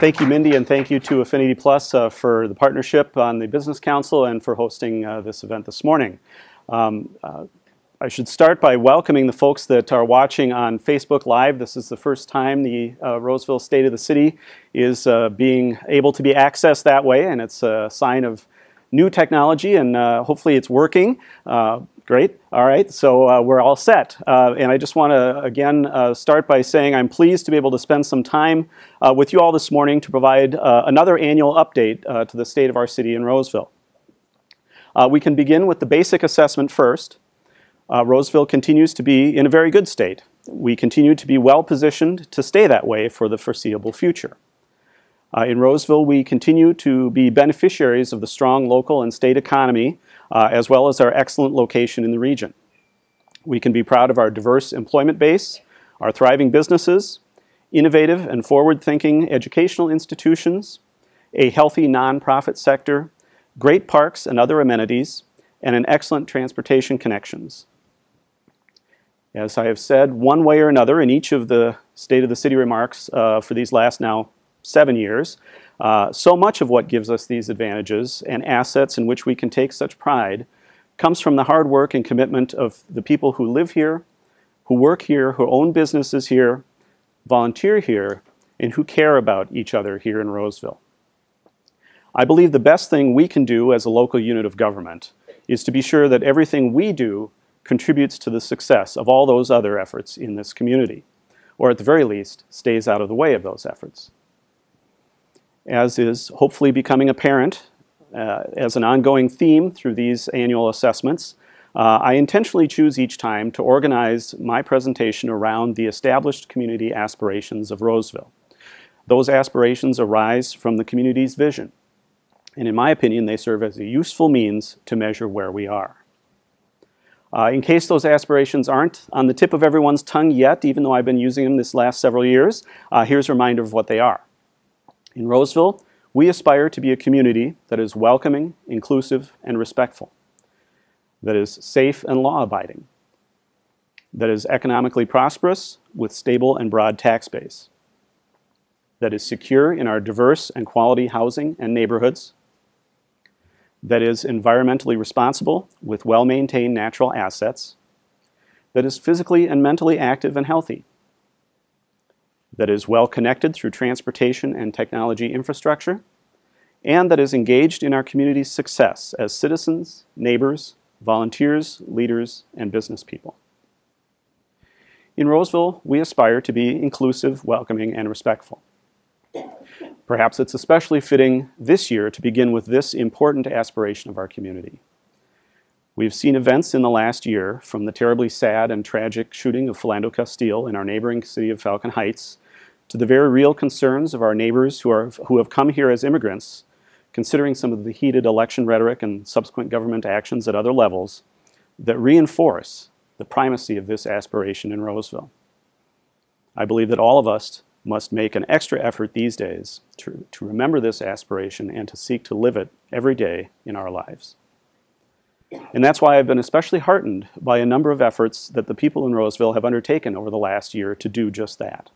Thank you, Mindy, and thank you to Affinity Plus for the partnership on the Business Council and for hosting this event this morning. I should start by welcoming the folks that are watching on Facebook Live. This is the first time the Roseville State of the City is being able to be accessed that way, and it's a sign of new technology, and hopefully it's working. Great. All right. So we're all set. And I just want to, again, start by saying I'm pleased to be able to spend some time with you all this morning to provide another annual update to the state of our city in Roseville. We can begin with the basic assessment first. Roseville continues to be in a very good state. We continue to be well positioned to stay that way for the foreseeable future. In Roseville, we continue to be beneficiaries of the strong local and state economy, as well as our excellent location in the region. We can be proud of our diverse employment base, our thriving businesses, innovative and forward-thinking educational institutions, a healthy nonprofit sector, great parks and other amenities, and an excellent transportation connections. As I have said, one way or another in each of the State of the City remarks for these last now 7 years, so much of what gives us these advantages and assets in which we can take such pride comes from the hard work and commitment of the people who live here, who work here, who own businesses here, volunteer here, and who care about each other here in Roseville. I believe the best thing we can do as a local unit of government is to be sure that everything we do contributes to the success of all those other efforts in this community, or at the very least, stays out of the way of those efforts. As is hopefully becoming apparent as an ongoing theme through these annual assessments, I intentionally choose each time to organize my presentation around the established community aspirations of Roseville. Those aspirations arise from the community's vision, and in my opinion, they serve as a useful means to measure where we are. In case those aspirations aren't on the tip of everyone's tongue yet, even though I've been using them this last several years, here's a reminder of what they are. In Roseville, we aspire to be a community that is welcoming, inclusive, and respectful, that is safe and law-abiding, that is economically prosperous with stable and broad tax base, that is secure in our diverse and quality housing and neighborhoods, that is environmentally responsible with well-maintained natural assets, that is physically and mentally active and healthy, that is well-connected through transportation and technology infrastructure, and that is engaged in our community's success as citizens, neighbors, volunteers, leaders, and business people. In Roseville, we aspire to be inclusive, welcoming, and respectful. Perhaps it's especially fitting this year to begin with this important aspiration of our community. We've seen events in the last year, from the terribly sad and tragic shooting of Philando Castile in our neighboring city of Falcon Heights, to the very real concerns of our neighbors who have come here as immigrants, considering some of the heated election rhetoric and subsequent government actions at other levels that reinforce the primacy of this aspiration in Roseville. I believe that all of us must make an extra effort these days to remember this aspiration and to seek to live it every day in our lives. And that's why I've been especially heartened by a number of efforts that the people in Roseville have undertaken over the last year to do just that.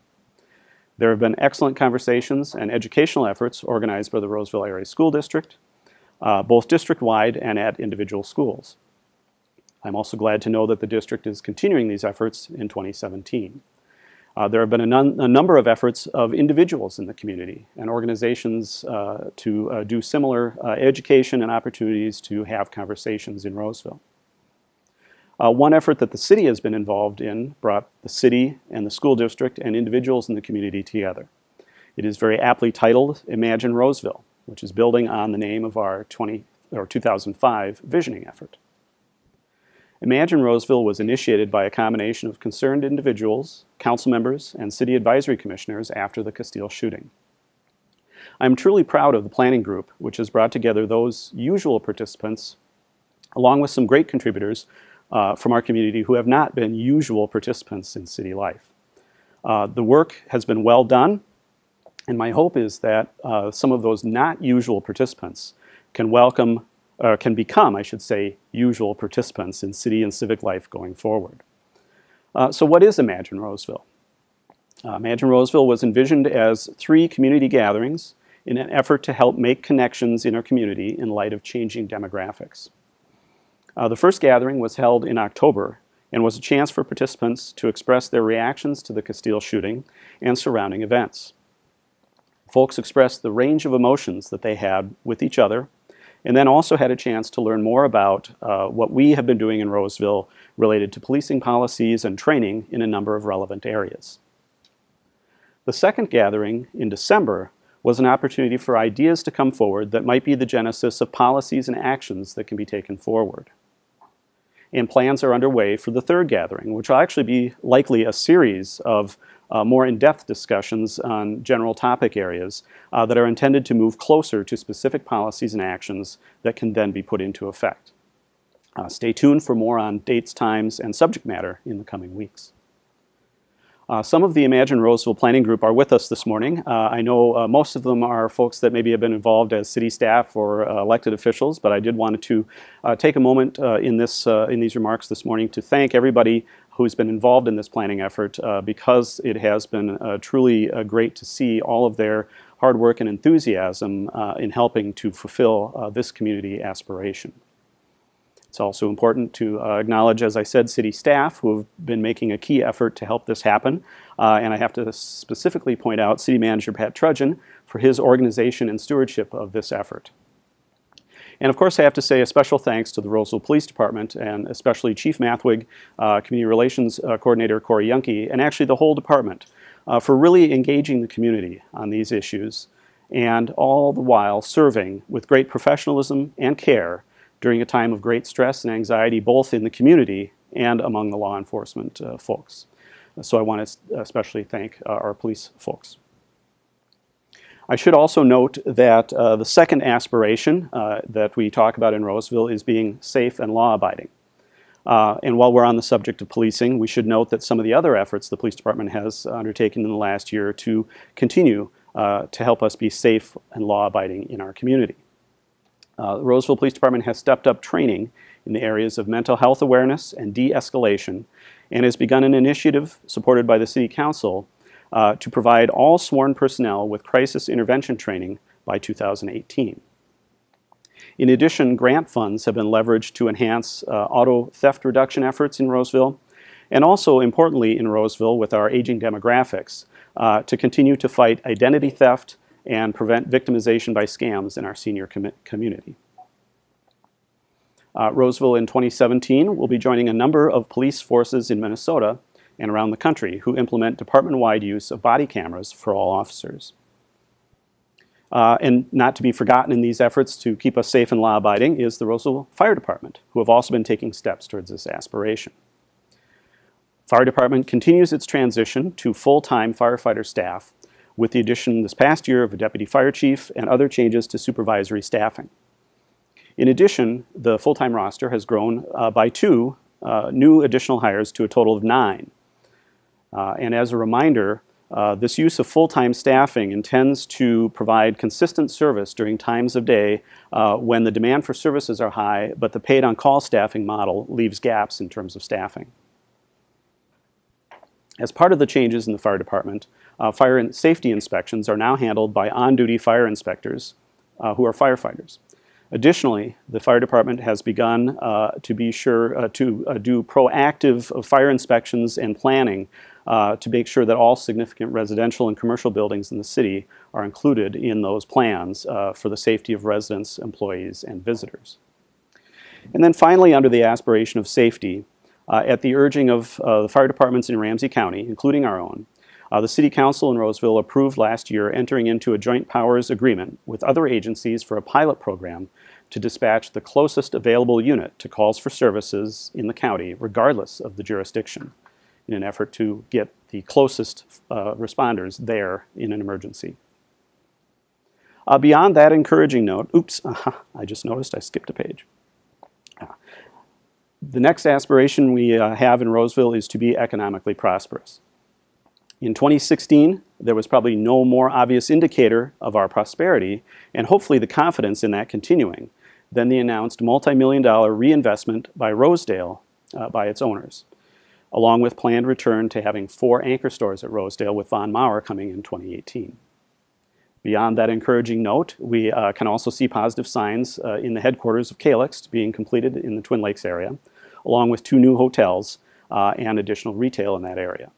There have been excellent conversations and educational efforts organized by the Roseville Area School District, both district-wide and at individual schools. I'm also glad to know that the district is continuing these efforts in 2017. There have been a number of efforts of individuals in the community and organizations to do similar education and opportunities to have conversations in Roseville. One effort that the city has been involved in brought the city and the school district and individuals in the community together. It is very aptly titled Imagine Roseville, which is building on the name of our 2005 visioning effort. Imagine Roseville was initiated by a combination of concerned individuals, council members, and city advisory commissioners after the Castile shooting. I'm truly proud of the planning group, which has brought together those usual participants, along with some great contributors from our community who have not been usual participants in city life. The work has been well done, and my hope is that some of those not usual participants can become, I should say, usual participants in city and civic life going forward. So what is Imagine Roseville? Imagine Roseville was envisioned as 3 community gatherings in an effort to help make connections in our community in light of changing demographics. The first gathering was held in October and was a chance for participants to express their reactions to the Castile shooting and surrounding events. Folks expressed the range of emotions that they had with each other, and then also had a chance to learn more about what we have been doing in Roseville related to policing policies and training in a number of relevant areas. The second gathering in December was an opportunity for ideas to come forward that might be the genesis of policies and actions that can be taken forward. And plans are underway for the third gathering, which will actually be likely a series of more in-depth discussions on general topic areas that are intended to move closer to specific policies and actions that can then be put into effect. Stay tuned for more on dates, times, and subject matter in the coming weeks. Some of the Imagine Roseville Planning Group are with us this morning. I know most of them are folks that maybe have been involved as city staff or elected officials, but I did want to take a moment in these remarks this morning to thank everybody who's been involved in this planning effort because it has been truly great to see all of their hard work and enthusiasm in helping to fulfill this community aspiration. It's also important to acknowledge, as I said, city staff who have been making a key effort to help this happen. And I have to specifically point out City Manager Pat Trudgeon for his organization and stewardship of this effort. And of course, I have to say a special thanks to the Roseville Police Department and especially Chief Mathwig, Community Relations Coordinator Corey Yunke, and actually the whole department for really engaging the community on these issues and all the while serving with great professionalism and care during a time of great stress and anxiety, both in the community and among the law enforcement folks. So I want to especially thank our police folks. I should also note that the second aspiration that we talk about in Roseville is being safe and law-abiding. And while we're on the subject of policing, we should note that some of the other efforts the police department has undertaken in the last year to continue to help us be safe and law-abiding in our community. The Roseville Police Department has stepped up training in the areas of mental health awareness and de-escalation and has begun an initiative supported by the City Council to provide all sworn personnel with crisis intervention training by 2018. In addition, grant funds have been leveraged to enhance auto theft reduction efforts in Roseville, and also importantly in Roseville with our aging demographics to continue to fight identity theft and prevent victimization by scams in our senior community. Roseville in 2017 will be joining a number of police forces in Minnesota and around the country who implement department-wide use of body cameras for all officers. And not to be forgotten in these efforts to keep us safe and law-abiding is the Roseville Fire Department, who have also been taking steps towards this aspiration. Fire Department continues its transition to full-time firefighter staff with the addition this past year of a deputy fire chief and other changes to supervisory staffing. In addition, the full-time roster has grown by 2 new additional hires to a total of 9. And as a reminder, this use of full-time staffing intends to provide consistent service during times of day when the demand for services are high, but the paid-on-call staffing model leaves gaps in terms of staffing. As part of the changes in the fire department, fire and safety inspections are now handled by on-duty fire inspectors who are firefighters. Additionally, the fire department has begun to be sure to do proactive fire inspections and planning to make sure that all significant residential and commercial buildings in the city are included in those plans for the safety of residents, employees, and visitors. And then finally, under the aspiration of safety, at the urging of the fire departments in Ramsey County, including our own, the City Council in Roseville approved last year entering into a joint powers agreement with other agencies for a pilot program to dispatch the closest available unit to calls for services in the county, regardless of the jurisdiction, in an effort to get the closest responders there in an emergency. Beyond that encouraging note, I just noticed I skipped a page. The next aspiration we have in Roseville is to be economically prosperous. In 2016, there was probably no more obvious indicator of our prosperity, and hopefully the confidence in that continuing, than the announced multi-million-dollar reinvestment by Rosedale by its owners. along with planned return to having 4 anchor stores at Rosedale, with Von Maur coming in 2018. Beyond that encouraging note, we can also see positive signs in the headquarters of Calyx being completed in the Twin Lakes area, along with 2 new hotels and additional retail in that area.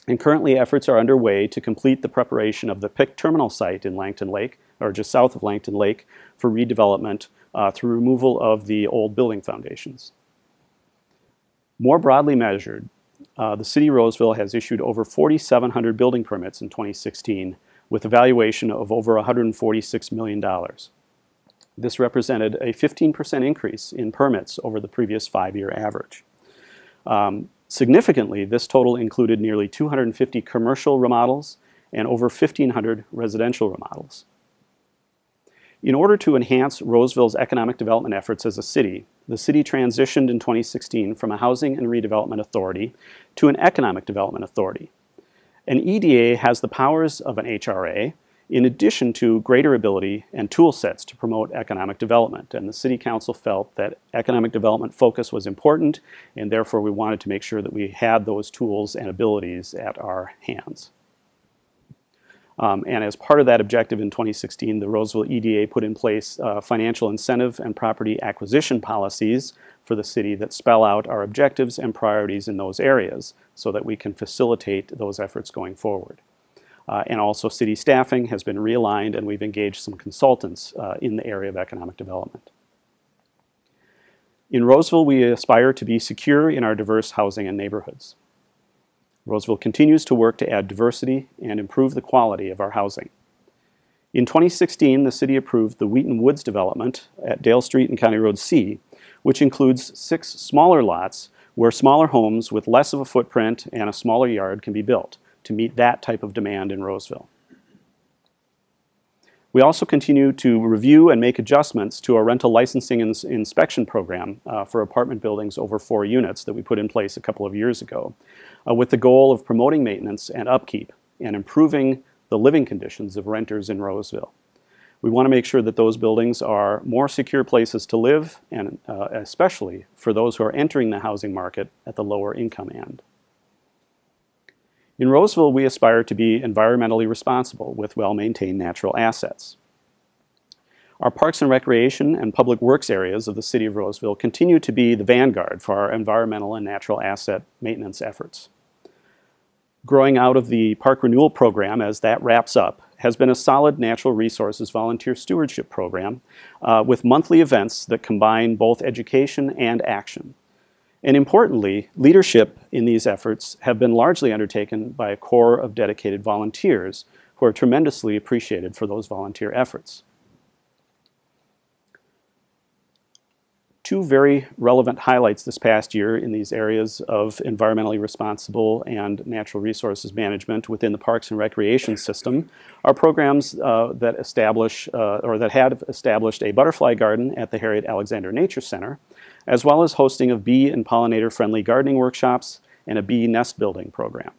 And currently efforts are underway to complete the preparation of the PIC terminal site in Langton Lake, or just south of Langton Lake, for redevelopment through removal of the old building foundations. More broadly measured, the City of Roseville has issued over 4,700 building permits in 2016, with a valuation of over $146 million. This represented a 15% increase in permits over the previous 5-year average. Significantly, this total included nearly 250 commercial remodels and over 1,500 residential remodels. In order to enhance Roseville's economic development efforts as a city, the city transitioned in 2016 from a Housing and Redevelopment Authority to an Economic Development Authority. An EDA has the powers of an HRA, in addition to greater ability and tool sets to promote economic development. And the City Council felt that economic development focus was important, and therefore we wanted to make sure that we had those tools and abilities at our hands. And as part of that objective in 2016, the Roseville EDA put in place financial incentive and property acquisition policies for the city that spell out our objectives and priorities in those areas so that we can facilitate those efforts going forward. And also city staffing has been realigned, and we've engaged some consultants in the area of economic development. In Roseville, we aspire to be secure in our diverse housing and neighborhoods. Roseville continues to work to add diversity and improve the quality of our housing. In 2016, the city approved the Wheaton Woods development at Dale Street and County Road C, which includes 6 smaller lots where smaller homes with less of a footprint and a smaller yard can be built to meet that type of demand in Roseville. We also continue to review and make adjustments to our rental licensing and inspection program for apartment buildings over 4 units that we put in place a couple of years ago, with the goal of promoting maintenance and upkeep and improving the living conditions of renters in Roseville. We want to make sure that those buildings are more secure places to live, and especially for those who are entering the housing market at the lower income end. In Roseville, we aspire to be environmentally responsible with well-maintained natural assets. Our parks and recreation and public works areas of the City of Roseville continue to be the vanguard for our environmental and natural asset maintenance efforts. Growing out of the Park Renewal Program as that wraps up has been a solid natural resources volunteer stewardship program with monthly events that combine both education and action. And importantly, leadership in these efforts have been largely undertaken by a core of dedicated volunteers who are tremendously appreciated for those volunteer efforts. 2 very relevant highlights this past year in these areas of environmentally responsible and natural resources management within the Parks and Recreation system are programs that establish or that had established a butterfly garden at the Harriet Alexander Nature Center, as well as hosting of bee and pollinator-friendly gardening workshops and a bee nest building program.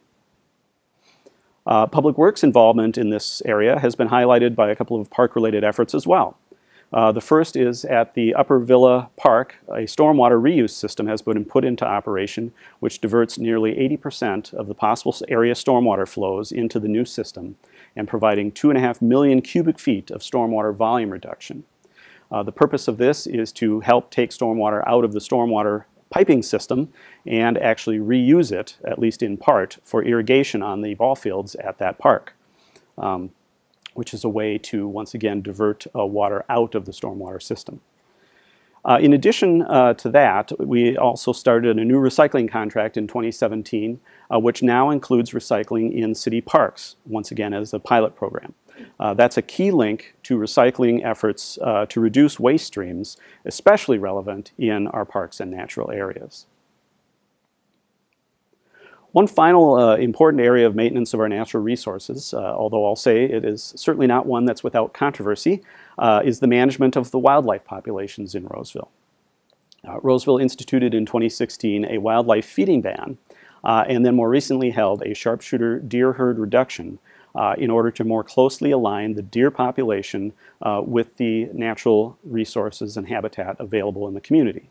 Public Works involvement in this area has been highlighted by a couple of park-related efforts as well. The first is at the Upper Villa Park, a stormwater reuse system has been put into operation, which diverts nearly 80% of the possible area stormwater flows into the new system and providing 2.5 million cubic feet of stormwater volume reduction. The purpose of this is to help take stormwater out of the stormwater piping system and actually reuse it, at least in part, for irrigation on the ball fields at that park, which is a way to, once again, divert water out of the stormwater system. In addition to that, we also started a new recycling contract in 2017, which now includes recycling in city parks, once again as a pilot program. That's a key link to recycling efforts to reduce waste streams, especially relevant in our parks and natural areas. One final important area of maintenance of our natural resources, although I'll say it is certainly not one that's without controversy, is the management of the wildlife populations in Roseville. Roseville instituted in 2016 a wildlife feeding ban, and then more recently held a sharpshooter deer herd reduction in order to more closely align the deer population with the natural resources and habitat available in the community.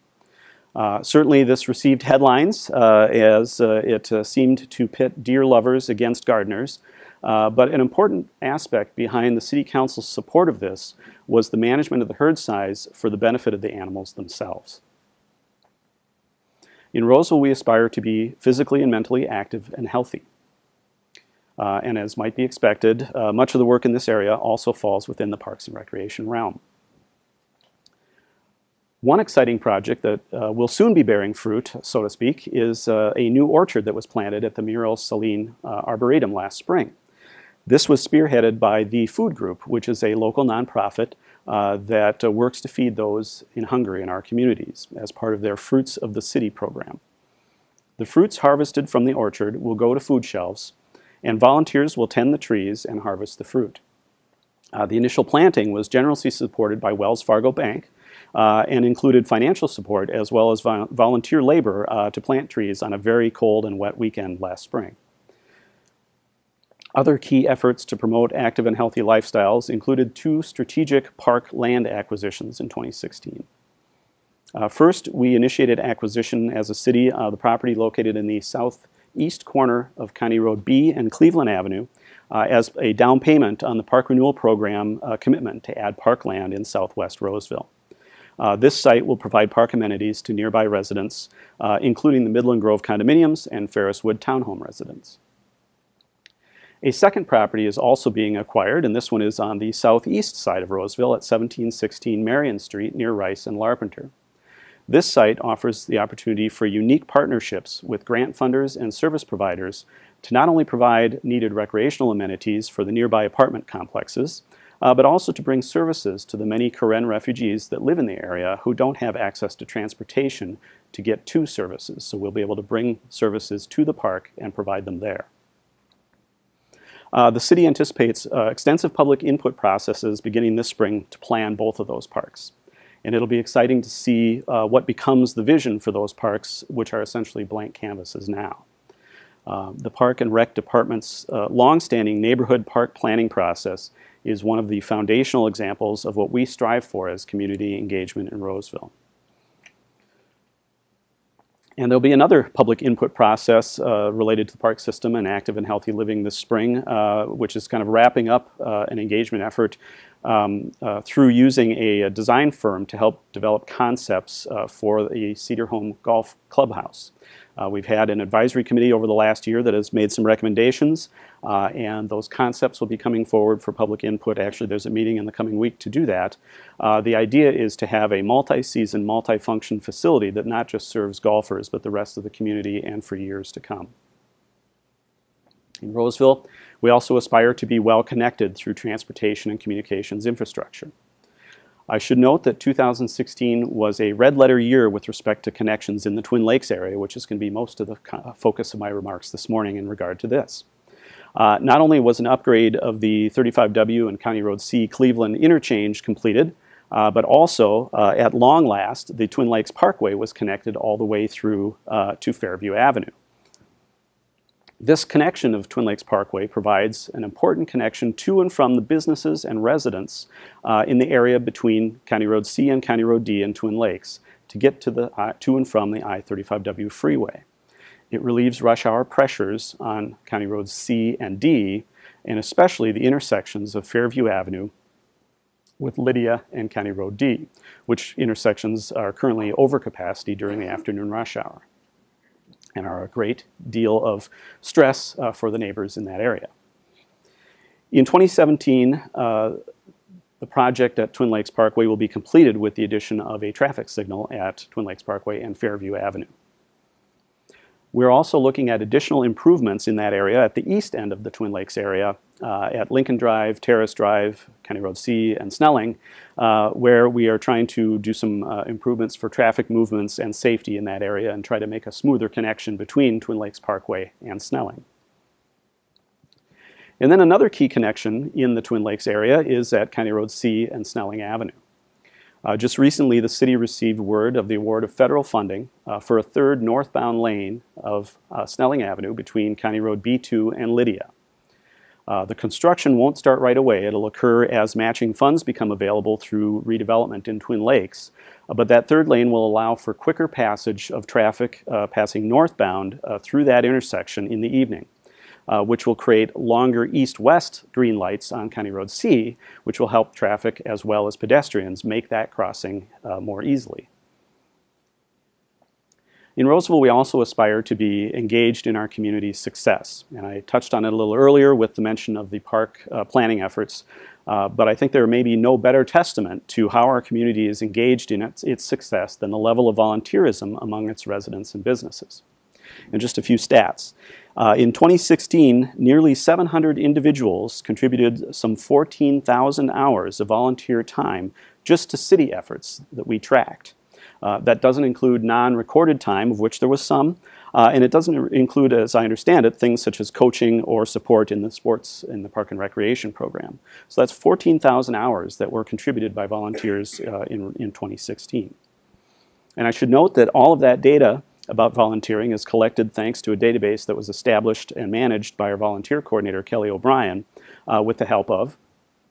Certainly this received headlines as it seemed to pit deer lovers against gardeners, but an important aspect behind the City Council's support of this was the management of the herd size for the benefit of the animals themselves. In Roseville, we aspire to be physically and mentally active and healthy. And as might be expected, much of the work in this area also falls within the Parks and Recreation realm. One exciting project that will soon be bearing fruit, so to speak, is a new orchard that was planted at the Muriel Saline Arboretum last spring. This was spearheaded by the Food Group, which is a local nonprofit that works to feed those in hunger in our communities as part of their Fruits of the City program. The fruits harvested from the orchard will go to food shelves, and volunteers will tend the trees and harvest the fruit. The initial planting was generously supported by Wells Fargo Bank and included financial support as well as volunteer labor to plant trees on a very cold and wet weekend last spring. Other key efforts to promote active and healthy lifestyles included 2 strategic park land acquisitions in 2016. First, we initiated acquisition as a city of the property located in the southeast corner of County Road B and Cleveland Avenue as a down payment on the Park Renewal Program commitment to add parkland in southwest Roseville. This site will provide park amenities to nearby residents, including the Midland Grove condominiums and Ferris Wood townhome residents. A second property is also being acquired, and this one is on the southeast side of Roseville at 1716 Marion Street near Rice and Larpenteur. This site offers the opportunity for unique partnerships with grant funders and service providers to not only provide needed recreational amenities for the nearby apartment complexes, but also to bring services to the many Karen refugees that live in the area who don't have access to transportation to get to services. So we'll be able to bring services to the park and provide them there. The city anticipates extensive public input processes beginning this spring to plan both of those parks. And it'll be exciting to see what becomes the vision for those parks, which are essentially blank canvases now. The Park and Rec Department's long-standing neighborhood park planning process is one of the foundational examples of what we strive for as community engagement in Roseville. And there'll be another public input process related to the park system and active and healthy living this spring, which is kind of wrapping up an engagement effort through using a design firm to help develop concepts for the Cedar Home Golf Clubhouse. We've had an advisory committee over the last year that has made some recommendations, and those concepts will be coming forward for public input. Actually, there's a meeting in the coming week to do that. The idea is to have a multi-season, multi-function facility that not just serves golfers, but the rest of the community and for years to come. In Roseville, we also aspire to be well connected through transportation and communications infrastructure. I should note that 2016 was a red letter year with respect to connections in the Twin Lakes area, which is going to be most of the focus of my remarks this morning in regard to this. Not only was an upgrade of the 35W and County Road C Cleveland interchange completed, but also, at long last, the Twin Lakes Parkway was connected all the way through to Fairview Avenue. This connection of Twin Lakes Parkway provides an important connection to and from the businesses and residents in the area between County Road C and County Road D and Twin Lakes to get to and from the I-35W freeway. It relieves rush hour pressures on County Roads C and D, and especially the intersections of Fairview Avenue with Lydia and County Road D, which intersections are currently over capacity during the afternoon rush hour and are a great deal of stress for the neighbors in that area. In 2017, the project at Twin Lakes Parkway will be completed with the addition of a traffic signal at Twin Lakes Parkway and Fairview Avenue. We're also looking at additional improvements in that area at the east end of the Twin Lakes area at Lincoln Drive, Terrace Drive, County Road C, and Snelling, where we are trying to do some improvements for traffic movements and safety in that area and try to make a smoother connection between Twin Lakes Parkway and Snelling. And then another key connection in the Twin Lakes area is at County Road C and Snelling Avenue. Just recently, the city received word of the award of federal funding for a third northbound lane of Snelling Avenue between County Road B2 and Lydia. The construction won't start right away. It'll occur as matching funds become available through redevelopment in Twin Lakes. But that third lane will allow for quicker passage of traffic passing northbound through that intersection in the evening, which will create longer east-west green lights on County Road C, which will help traffic as well as pedestrians make that crossing more easily. In Roseville, we also aspire to be engaged in our community's success. And I touched on it a little earlier with the mention of the park planning efforts, but I think there may be no better testament to how our community is engaged in its success than the level of volunteerism among its residents and businesses. And just a few stats. In 2016, nearly 700 individuals contributed some 14,000 hours of volunteer time just to city efforts that we tracked. That doesn't include non-recorded time, of which there was some, and it doesn't include, as I understand it, things such as coaching or support in the Park and Recreation program. So that's 14,000 hours that were contributed by volunteers in 2016. And I should note that all of that data about volunteering is collected thanks to a database that was established and managed by our volunteer coordinator, Kelly O'Brien, with the help of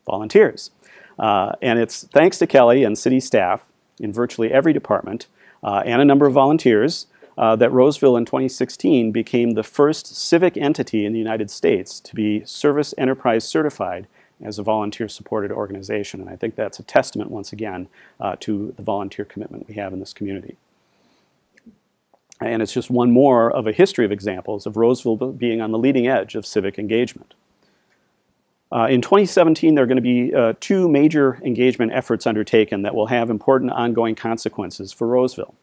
volunteers. And it's thanks to Kelly and city staff in virtually every department and a number of volunteers that Roseville in 2016 became the first civic entity in the United States to be Service Enterprise certified as a volunteer-supported organization. And I think that's a testament, once again, to the volunteer commitment we have in this community. And it's just one more of a history of examples of Roseville being on the leading edge of civic engagement. In 2017, there are going to be two major engagement efforts undertaken that will have important ongoing consequences for Roseville.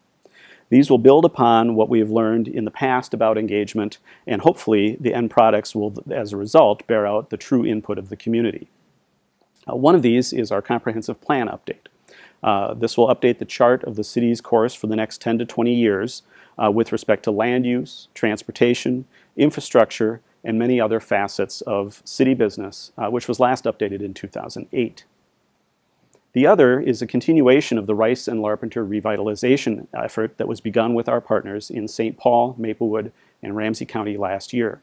These will build upon what we have learned in the past about engagement, and hopefully the end products will, as a result, bear out the true input of the community. One of these is our comprehensive plan update. This will update the chart of the city's course for the next 10 to 20 years with respect to land use, transportation, infrastructure, and many other facets of city business, which was last updated in 2008. The other is a continuation of the Rice and Larpenteur revitalization effort that was begun with our partners in St. Paul, Maplewood, and Ramsey County last year.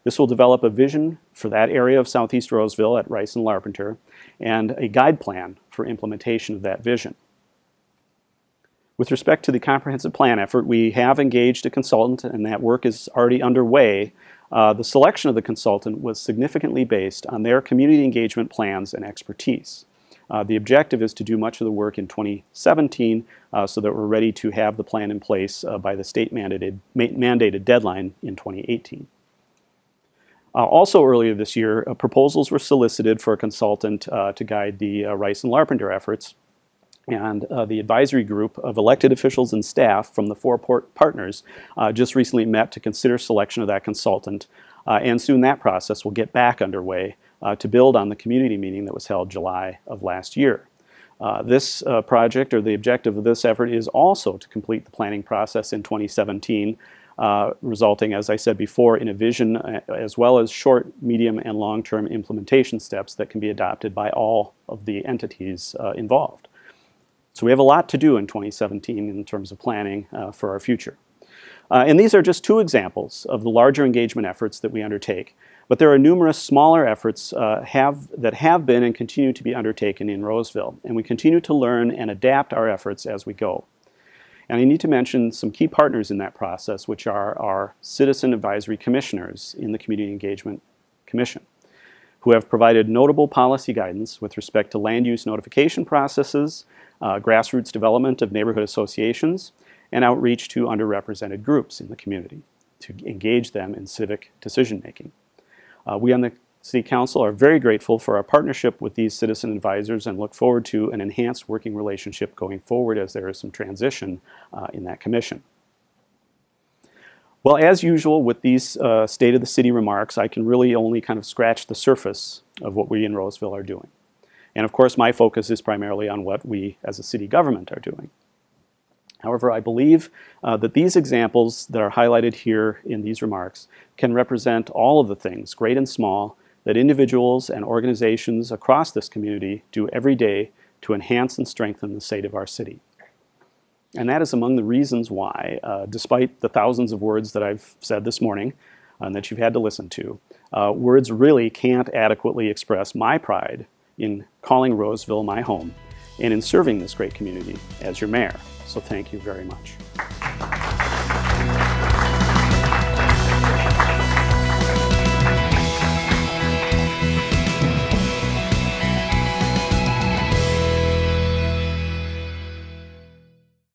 This will develop a vision for that area of southeast Roseville at Rice and Larpenteur and a guide plan for implementation of that vision. With respect to the comprehensive plan effort, we have engaged a consultant, and that work is already underway. The selection of the consultant was significantly based on their community engagement plans and expertise. The objective is to do much of the work in 2017 so that we're ready to have the plan in place by the state mandated deadline in 2018. Also earlier this year, proposals were solicited for a consultant to guide the Rice and Larpenteur efforts, and the advisory group of elected officials and staff from the four partners just recently met to consider selection of that consultant, and soon that process will get back underway to build on the community meeting that was held July of last year. This project, or the objective of this effort, is also to complete the planning process in 2017, resulting, as I said before, in a vision as well as short, medium, and long-term implementation steps that can be adopted by all of the entities involved. So we have a lot to do in 2017 in terms of planning for our future. And these are just two examples of the larger engagement efforts that we undertake. But there are numerous smaller efforts that have been and continue to be undertaken in Roseville. And we continue to learn and adapt our efforts as we go. And I need to mention some key partners in that process, which are our Citizen Advisory Commissioners in the Community Engagement Commission, who have provided notable policy guidance with respect to land use notification processes, grassroots development of neighborhood associations, and outreach to underrepresented groups in the community to engage them in civic decision-making. We on the City Council are very grateful for our partnership with these citizen advisors and look forward to an enhanced working relationship going forward as there is some transition in that commission. Well, as usual with these State of the City remarks, I can really only kind of scratch the surface of what we in Roseville are doing. And of course, my focus is primarily on what we as a city government are doing. However, I believe that these examples that are highlighted here in these remarks can represent all of the things, great and small, that individuals and organizations across this community do every day to enhance and strengthen the state of our city. And that is among the reasons why, despite the thousands of words that I've said this morning, that you've had to listen to. Words really can't adequately express my pride in calling Roseville my home and in serving this great community as your mayor. So thank you very much.